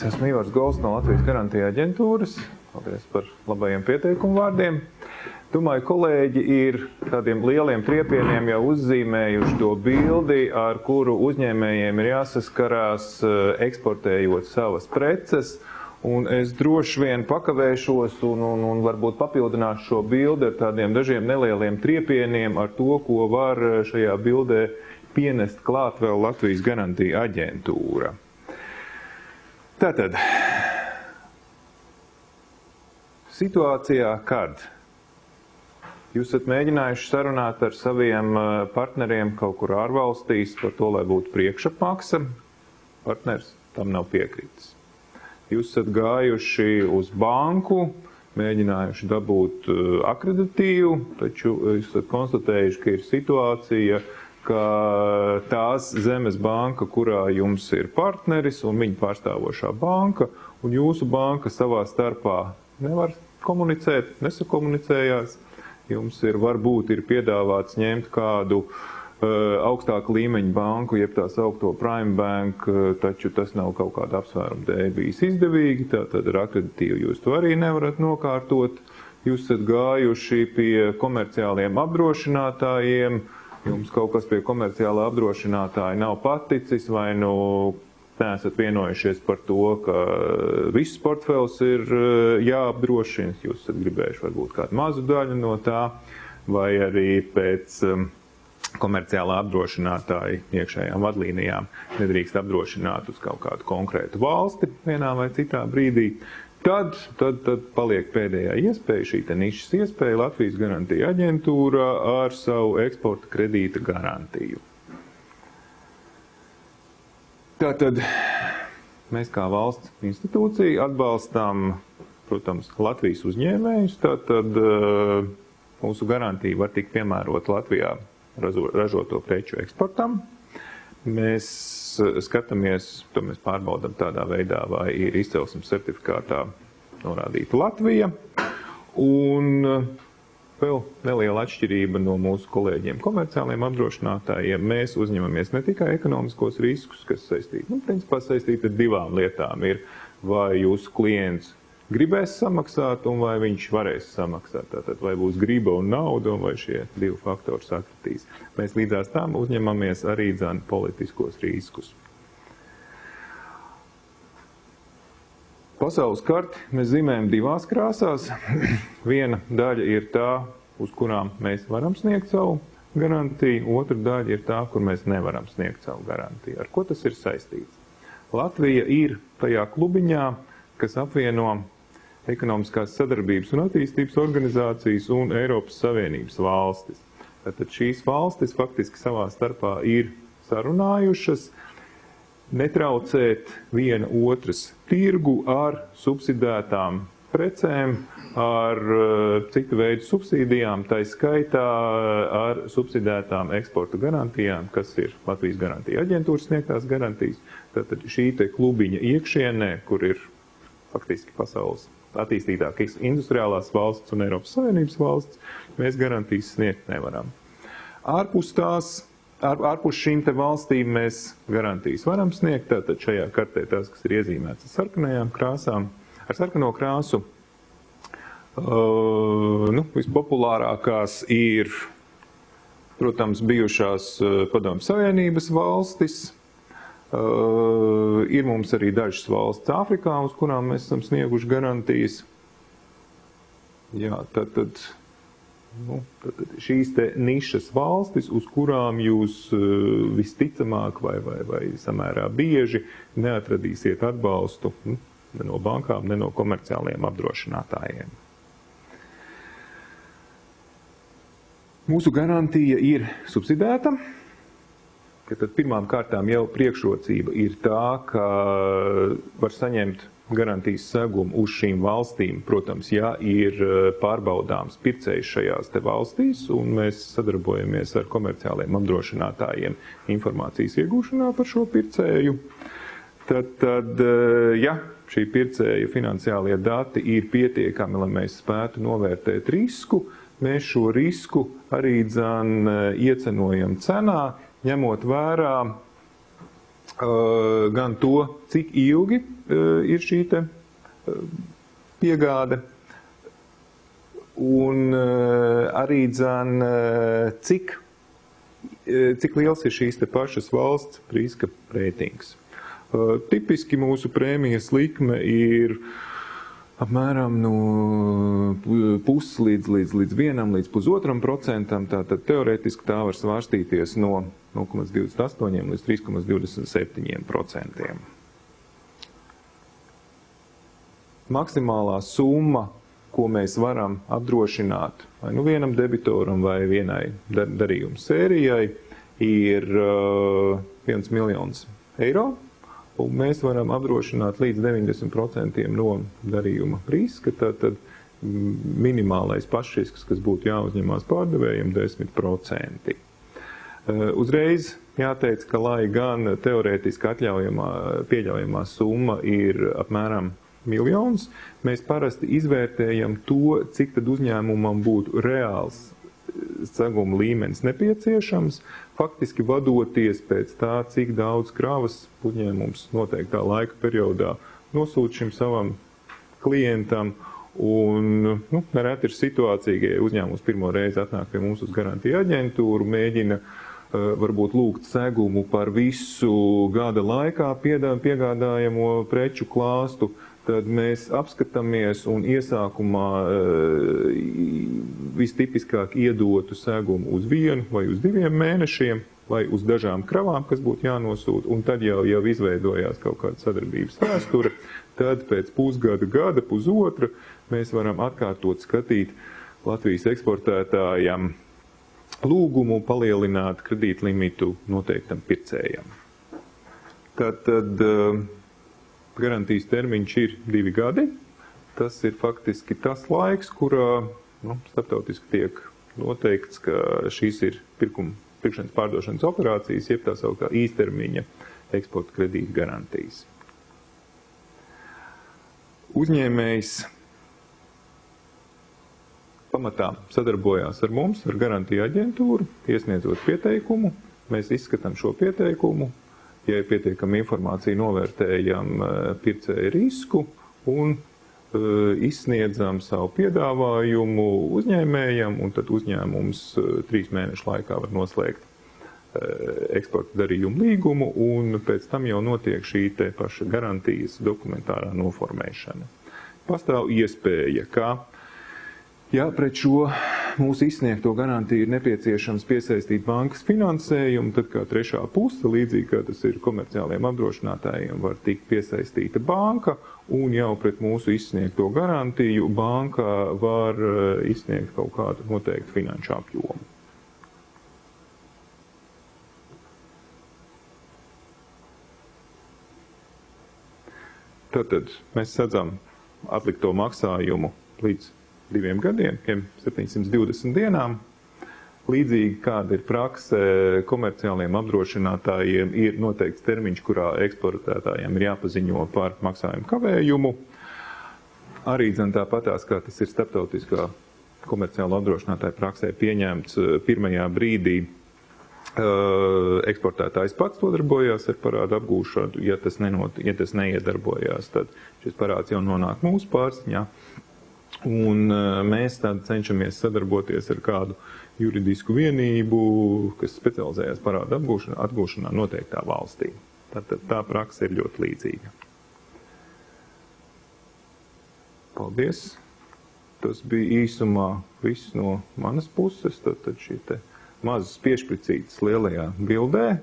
Es esmu Ivars Gols no Latvijas garantija aģentūras. Paldies par labajiem pieteikumu vārdiem. Domāju, kolēģi ir tādiem lieliem triepieniem jau uzzīmējuši to bildi, ar kuru uzņēmējiem ir jāsaskarās eksportējot savas preces. Un es droši vien pakavēšos un varbūt papildināšu šo bildi ar tādiem dažiem nelieliem triepieniem ar to, ko var šajā bildē pienest klāt vēl Latvijas garantija aģentūra. Tātad, situācijā, kad jūs esat mēģinājuši sarunāt ar saviem partneriem kaut kur ārvalstīs par to, lai būtu priekšapmaksa, partners tam nav piekritis. Jūs esat gājuši uz banku, mēģinājuši dabūt akreditīvu, taču jūs esat konstatējuši, ka ir situācija, ka tās zemes banka, kurā jums ir partneris un viņa pārstāvošā banka, un jūsu banka savā starpā nevar komunicēt, nesakomunicējās. Jums varbūt ir piedāvāts ņemt kādu augstāku līmeņu banku, jeb tā saukto Prime Bank, taču tas nav kaut kāda apsvēruma dēļ bijis izdevīgi, tātad ar akreditīvu jūs to arī nevarat nokārtot. Jūs esat gājuši pie komerciāliem apdrošinātājiem, jums kaut kas pie komerciālā apdrošinātāja nav paticis, vai nu neesat vienojušies par to, ka viss portfels ir jāapdrošina, jūs esat gribējuši varbūt kādu mazu daļu no tā, vai arī pēc komerciālā apdrošinātāja iekšējām vadlīnijām nedrīkst apdrošināt uz kaut kādu konkrētu valsti vienā vai citā brīdī. Tad paliek pēdējā iespēja, šī nišas iespēja Latvijas garantija aģentūra ar savu eksporta kredīta garantiju. Tātad mēs kā valsts institūcija atbalstām, protams, Latvijas uzņēmējus. Tātad mūsu garantija var tikt piemērot Latvijā ražoto preču eksportam. Mēs skatāmies, to mēs pārbaudam tādā veidā, vai ir izcelsmes certifikātā norādīta Latvija. Un vēl neliela atšķirība no mūsu kolēģiem komerciāliem apdrošinātājiem. Mēs uzņemamies ne tikai ekonomiskos riskus, kas principā saistīti ar divām lietām. Ir, vai jūsu klients gribēs samaksāt un vai viņš varēs samaksāt. Tātad, vai būs griba un nauda, un vai šie divi faktori sakritīs. Mēs līdzās tam uzņemamies arī politiskos riskus. Pasaules karti mēs zīmējam divās krāsās. Viena daļa ir tā, uz kurām mēs varam sniegt savu garantiju, otra daļa ir tā, kur mēs nevaram sniegt savu garantiju. Ar ko tas ir saistīts? Latvija ir tajā klubiņā, kas apvieno ekonomiskās sadarbības un attīstības organizācijas un Eiropas Savienības valstis. Tātad šīs valstis faktiski savā starpā ir sarunājušas netraucēt viena otras tirgu ar subsidētām precēm, ar citu veidu subsīdijām, tai skaitā ar subsidētām eksporta garantijām, kas ir Latvijas garantija aģentūras sniegtās garantijas. Tātad šī te klubiņa iekšienē, kur ir faktiski pasaules attīstītākās industriālās valsts un Eiropas Savienības valsts, mēs garantijas sniegt nevaram. Ārpus šīm te valstīm mēs garantijas varam sniegt, tātad šajā kartē tās, kas ir iezīmētas ar sarkanajām krāsām. Ar sarkano krāsu vispopulārākās ir, protams, bijušās Padomju Savienības valstis. Ir mums arī dažas valsts Āfrikā, uz kurām mēs esam snieguši garantijas. Jā, tātad šīs te nišas valstis, uz kurām jūs visticamāk vai samērā bieži neatradīsiet atbalstu ne no bankām, ne no komerciāliem apdrošinātājiem. Mūsu garantija ir subsidēta. Tad pirmām kārtām jau priekšrocība ir tā, ka var saņemt garantijas segumu uz šīm valstīm. Protams, ja ir pārbaudāms pircējs šajās te valstīs, un mēs sadarbojamies ar komerciāliem apdrošinātājiem informācijas iegūšanā par šo pircēju, tad ja šī pircēja finansiālie dati ir pietiekami, lai mēs spētu novērtēt risku, mēs šo risku arī iecenojam cenā, ņemot vērā gan to, cik ilgi ir šī te piegāde, un arī cik liels ir šīs te pašas valsts riska rētings. Tipiski mūsu prēmijas likme ir apmēram no 0,5 līdz 1,5%, tātad teorētiski tā var svārstīties no 0,28 līdz 3,27%. Maksimālā summa, ko mēs varam apdrošināt vai nu vienam debitoram vai vienai darījuma sērijai, ir 1 miljons eiro. Un mēs varam apdrošināt līdz 90% no darījuma riska, tad minimālais pašrisks, kas būtu jāuzņemās pārdevējiem, 10%. Uzreiz jāteic, ka lai gan teorētiski pieļaujamā summa ir apmēram miljons, mēs parasti izvērtējam to, cik tad uzņēmumam būtu reāls seguma līmenis nepieciešams, faktiski vadoties pēc tā, cik daudz kravas uzņēmums noteiktā laika periodā nosūta šim savam klientam. Un nereti ir situācija, ja uzņēmums pirmo reizi atnāk pie mums uz garantiju aģentūru, mēģina varbūt lūgt segumu par visu gada laikā piegādājamo preču klāstu, tad mēs apskatāmies un iesākumā vistipiskāk iedotu segumu uz 1 vai uz 2 mēnešiem, vai uz dažām kravām, kas būtu jānosūta, un tad jau izveidojās kaut kāda sadarbības vēsture, tad pēc pusgada, pusotra, mēs varam atkārtot skatīt Latvijas eksportētājam lūgumu palielināt kredītlimitu noteiktam pircējam. Tad garantijas termiņš ir 2 gadi. Tas ir faktiski tas laiks, kurā starptautiski tiek noteikts, ka šīs ir pirkšanas pārdošanas operācijas, jeb tā sauktā īstermiņa eksporta kredīta garantijas. Uzņēmējs pamatā sadarbojās ar mums, ar garantiju aģentūru, iesniedzot pieteikumu. Mēs izskatām šo pieteikumu. Ja ir pietiekama informācija, novērtējam pircēja risku un izsniedzam savu piedāvājumu uzņēmējam, un tad uzņēmums 3 mēnešu laikā var noslēgt eksporta darījumu līgumu, un pēc tam jau notiek šī te paša garantijas dokumentārā noformēšana. Pastāv iespēja, ka ja pret šo mūsu izsniegto garantiju ir nepieciešams piesaistīt bankas finansējumu, tad kā trešā puse, līdzīgi kā tas ir komerciāliem apdrošinātājiem, var tikt piesaistīta banka, un jau pret mūsu izsniegto garantiju banka var izsniegt kaut kādu noteiktu finanšu apjomu. Tātad mēs sadzam atlikto maksājumu līdz 2 gadiem, 720 dienām. Līdzīgi kāda ir prakse komerciāliem apdrošinātājiem, ir noteikts termiņš, kurā eksportētājiem ir jāpaziņo par maksājumu kavējumu. Arī tāpatās, kā tas ir starptautiskā komerciāla apdrošinātāja praksē pieņemts, pirmajā brīdī eksportētājs pats to darbojās ar parādu apgūšanu. Ja tas neiedarbojās, tad šis parāds jau nonāk mūsu pārziņā. Un mēs tad cenšamies sadarboties ar kādu juridisku vienību, kas specializējas parādu atgūšanā noteiktā valstī. Tātad tā praksa ir ļoti līdzīga. Paldies! Tas bija īsumā viss no manas puses. Tātad šī te mazas piešpricītes lielajā bildē.